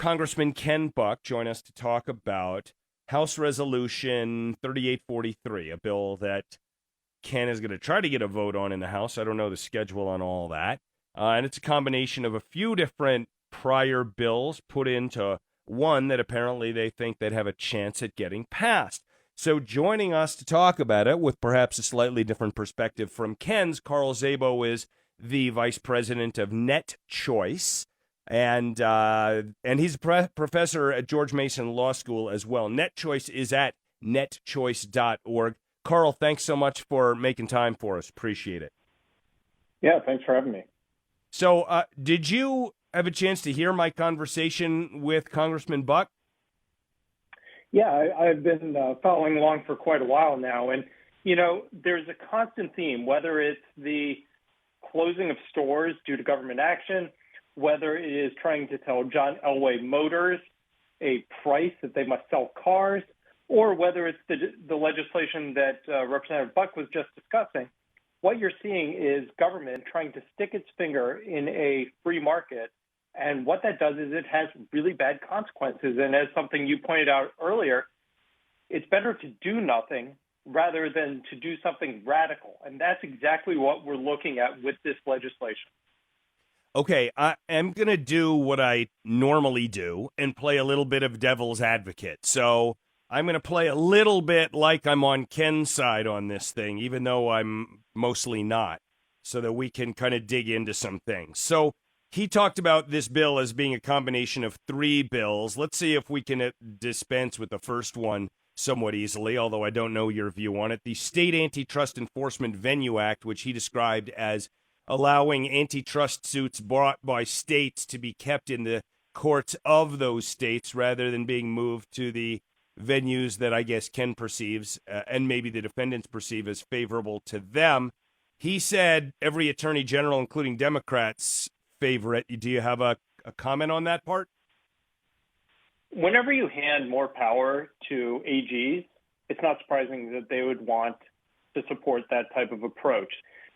Congressman Ken Buck join us to talk about House Resolution 3843, a bill that Ken is going to try to get a vote on in the House. I don't know the schedule on all that. And it's a combination of a few different prior bills put into one that apparently they think they'd have a chance at getting passed. So joining us to talk about it with perhaps a slightly different perspective from Ken's, Carl Szabo is the vice president of NetChoice. And he's a professor at George Mason Law School as well. NetChoice is at netchoice.org. Carl, thanks so much for making time for us. Appreciate it. Yeah, thanks for having me. So did you have a chance to hear my conversation with Congressman Buck? Yeah, I've been following along for quite a while now. And, there's a constant theme, whether it's the closing of stores due to government action, whether it is trying to tell John Elway Motors a price that they must sell cars, or whether it's the legislation that Representative Buck was just discussing. What you're seeing is government trying to stick its finger in a free market. And what that does is it has really bad consequences. And as something you pointed out earlier, it's better to do nothing rather than to do something radical. And that's exactly what we're looking at with this legislation. Okay, I am going to do what I normally do and play a little bit of devil's advocate. So I'm going to play a little bit like I'm on Ken's side on this thing, even though I'm mostly not, so that we can kind of dig into some things. So he talked about this bill as being a combination of three bills. Let's see if we can dispense with the first one somewhat easily, although I don't know your view on it. The State Antitrust Enforcement Venue Act, which he described as allowing antitrust suits brought by states to be kept in the courts of those states rather than being moved to the venues that I guess Ken perceives and maybe the defendants perceive as favorable to them. He said every attorney general, including Democrats, favor it. Do you have a comment on that part? Whenever you hand more power to AGs, it's not surprising that they would want to support that type of approach.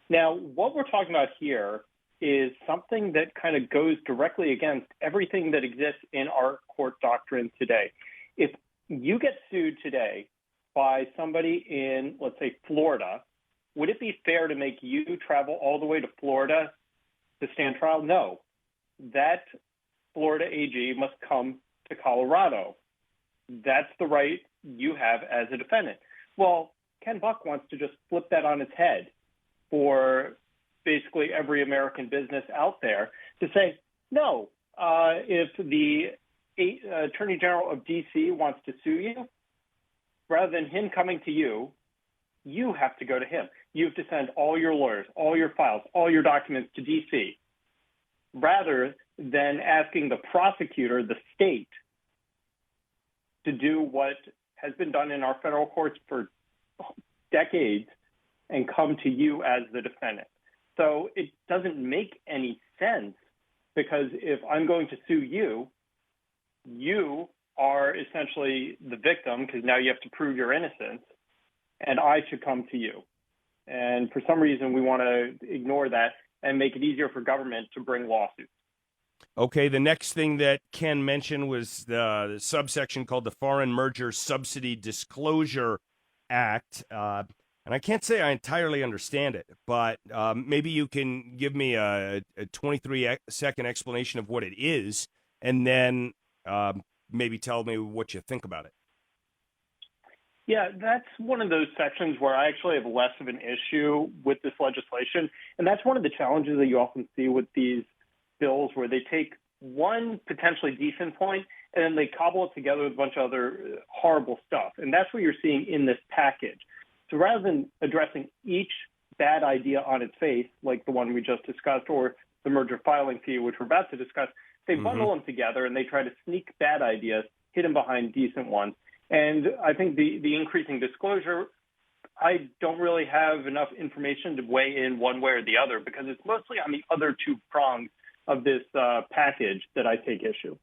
Now, what we're talking about here is something that kind of goes directly against everything that exists in our court doctrine today. If you get sued today by somebody in, let's say, Florida, would it be fair to make you travel all the way to Florida to stand trial? No. That Florida AG must come to Colorado. That's the right you have as a defendant. Well, Ken Buck wants to just flip that on its head for basically every American business out there to say, no, if the Attorney General of D.C. wants to sue you, rather than him coming to you, you have to go to him. You have to send all your lawyers, all your files, all your documents to D.C., rather than asking the prosecutor, the state, to do what has been done in our federal courts for decades and come to you as the defendant. So it doesn't make any sense, because if I'm going to sue you, you are essentially the victim because now you have to prove your innocence, and I should come to you. And for some reason, we want to ignore that and make it easier for government to bring lawsuits. Okay, the next thing that Ken mentioned was the subsection called the Foreign Merger Subsidy Disclosure Act. And I can't say I entirely understand it, but maybe you can give me a 23-second explanation of what it is, and then maybe tell me what you think about it. Yeah, that's one of those sections where I actually have less of an issue with this legislation. And that's one of the challenges that you often see with these bills, where they take one potentially decent point and then they cobble it together with a bunch of other horrible stuff. And that's what you're seeing in this package. So rather than addressing each bad idea on its face, like the one we just discussed, or the merger filing fee, which we're about to discuss, they bundle them together and they try to sneak bad ideas, hidden behind decent ones. And I think the increasing disclosure, I don't really have enough information to weigh in one way or the other, because it's mostly on the other two prongs of this package that I take issue.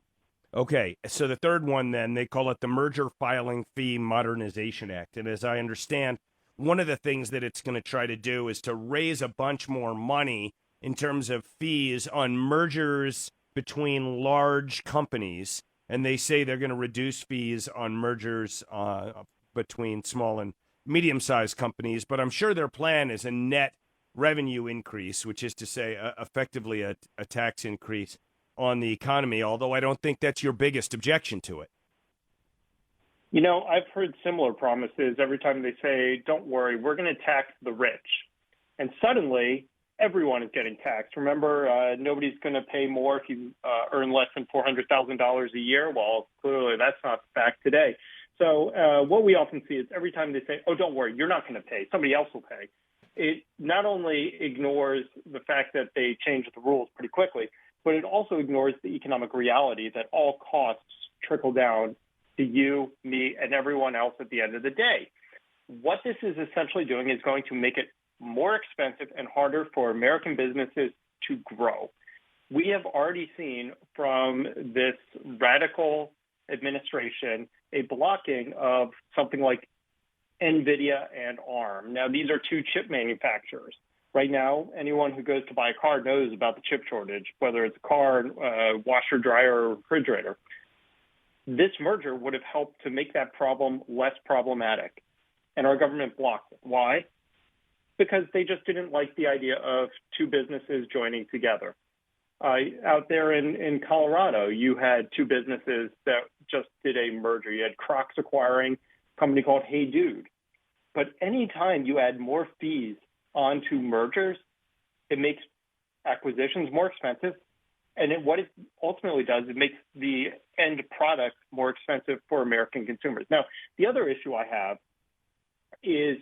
Okay, so the third one then, they call it the Merger Filing Fee Modernization Act. And as I understand, one of the things that it's going to try to do is to raise a bunch more money in terms of fees on mergers between large companies and they say they're going to reduce fees on mergers between small and medium-sized companies. But I'm sure their plan is a net revenue increase, which is to say effectively a tax increase on the economy, although I don't think that's your biggest objection to it. You know, I've heard similar promises every time they say, don't worry, we're going to tax the rich. And suddenly, everyone is getting taxed. Remember, nobody's going to pay more if you earn less than $400,000 a year. Well, clearly that's not the fact today. So what we often see is every time they say, oh, don't worry, you're not going to pay, somebody else will pay. It not only ignores the fact that they changed the rules pretty quickly, but it also ignores the economic reality that all costs trickle down to you, me, and everyone else at the end of the day. What this is essentially doing is going to make it more expensive and harder for American businesses to grow. We have already seen from this radical administration a blocking of something like NVIDIA and ARM. Now, these are two chip manufacturers. Right now, anyone who goes to buy a car knows about the chip shortage, whether it's a car, washer, dryer, or refrigerator. This merger would have helped to make that problem less problematic, and our government blocked it. Why? Because they just didn't like the idea of two businesses joining together. Out there in Colorado, you had two businesses that just did a merger. You had Crocs acquiring a company called Hey Dude. But anytime you add more fees onto mergers, it makes acquisitions more expensive. And what it ultimately does, it makes the end product more expensive for American consumers. Now, the other issue I have is,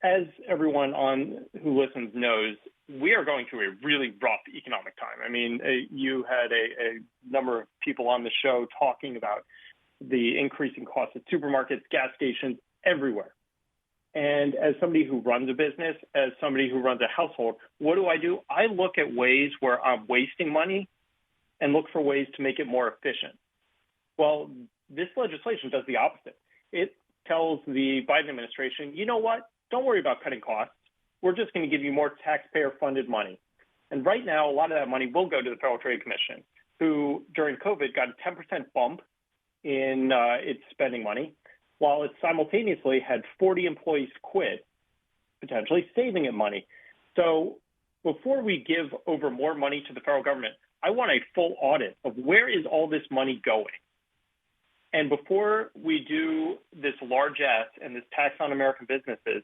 as everyone who listens knows, we are going through a really rough economic time. I mean, you had a number of people on the show talking about the increasing costs at supermarkets, gas stations, everywhere. And as somebody who runs a business, as somebody who runs a household, what do? I look at ways where I'm wasting money and look for ways to make it more efficient. Well, this legislation does the opposite. It tells the Biden administration, you know what? Don't worry about cutting costs. We're just going to give you more taxpayer-funded money. And right now, a lot of that money will go to the Federal Trade Commission, who during COVID got a 10% bump in its spending money, while it simultaneously had 40 employees quit, potentially saving it money. So before we give over more money to the federal government, I want a full audit of where is all this money going. And before we do this largesse and this tax on American businesses,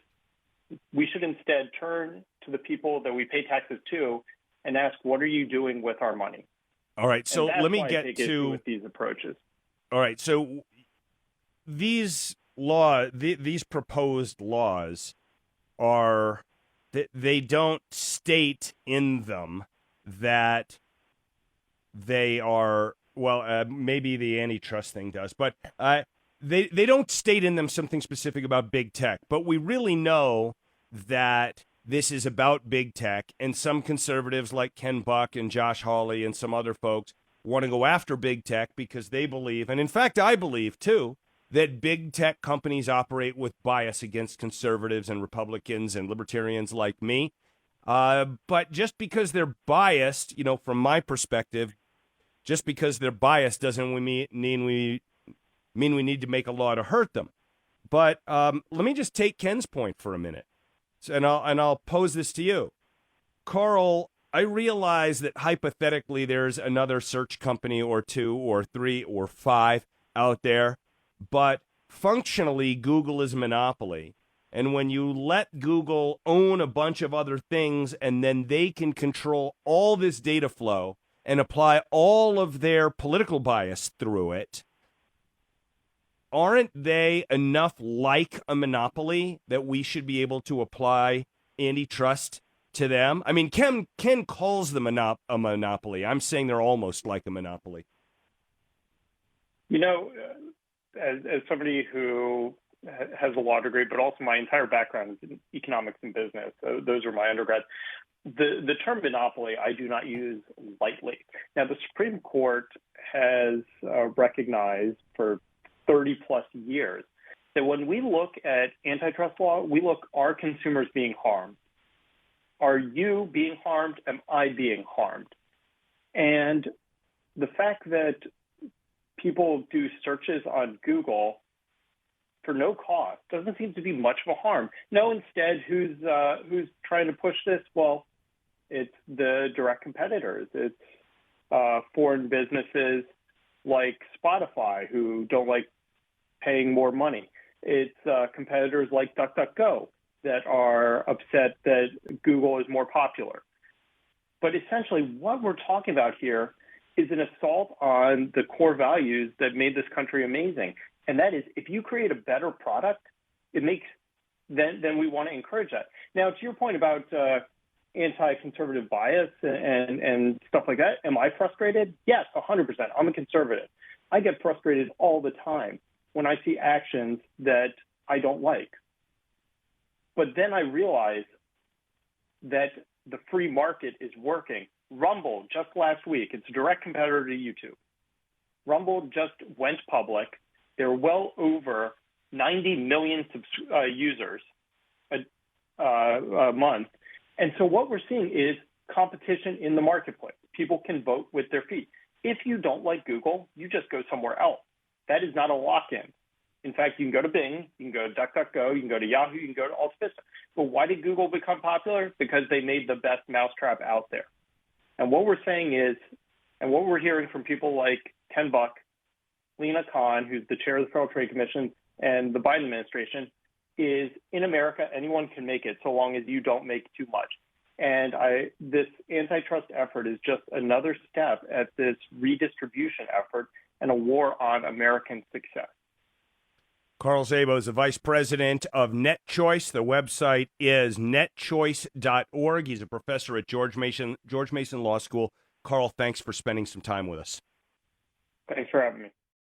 we should instead turn to the people that we pay taxes to and ask, what are you doing with our money? All right, so let me get to with these approaches. All right, so these proposed laws are they don't state in them that they are, well, maybe the antitrust thing does, but they don't state in them something specific about big tech. But we really know that this is about big tech, and some conservatives like Ken Buck and Josh Hawley and some other folks want to go after big tech because they believe, and in fact I believe too, that big tech companies operate with bias against conservatives and Republicans and libertarians like me. But just because they're biased, from my perspective, just because they're biased doesn't mean we need to make a law to hurt them. But let me just take Ken's point for a minute, and I'll pose this to you, Carl. I realize that hypothetically there's another search company or two or three or five out there, but functionally Google is a monopoly. And when you let Google own a bunch of other things and then they can control all this data flow and apply all of their political bias through it, aren't they enough like a monopoly that we should be able to apply antitrust to them? I mean, Ken calls them a monopoly. I'm saying they're almost like a monopoly. As somebody who has a law degree, but also my entire background is in economics and business, so those are my undergrads, the term monopoly I do not use lightly. Now, the Supreme Court has recognized for 30-plus years that when we look at antitrust law, we look, are consumers being harmed? Are you being harmed? Am I being harmed? And the fact that people do searches on Google for no cost. Doesn't seem to be much of a harm. No, instead, who's trying to push this? Well, it's the direct competitors. It's foreign businesses like Spotify who don't like paying more money. It's competitors like DuckDuckGo that are upset that Google is more popular. But essentially, what we're talking about here is an assault on the core values that made this country amazing. And that is, if you create a better product, then we want to encourage that. Now, to your point about anti-conservative bias and stuff like that, am I frustrated? Yes, 100%. I'm a conservative. I get frustrated all the time when I see actions that I don't like. But then I realize that the free market is working. Rumble, just last week, it's a direct competitor to YouTube. Rumble just went public. There are well over 90 million users a month. And so what we're seeing is competition in the marketplace. People can vote with their feet. If you don't like Google, you just go somewhere else. That is not a lock-in. In fact, you can go to Bing, you can go to DuckDuckGo, you can go to Yahoo, you can go to AltaVista. But why did Google become popular? Because they made the best mousetrap out there. And what we're saying is, and what we're hearing from people like Ken Buck, Lena Khan, who's the chair of the Federal Trade Commission, and the Biden administration, is in America, anyone can make it so long as you don't make too much. And this antitrust effort is just another step at this redistribution effort and a war on American success. Carl Szabo is the vice president of NetChoice. The website is netchoice.org. He's a professor at George Mason Law School. Carl, thanks for spending some time with us. Thanks for having me.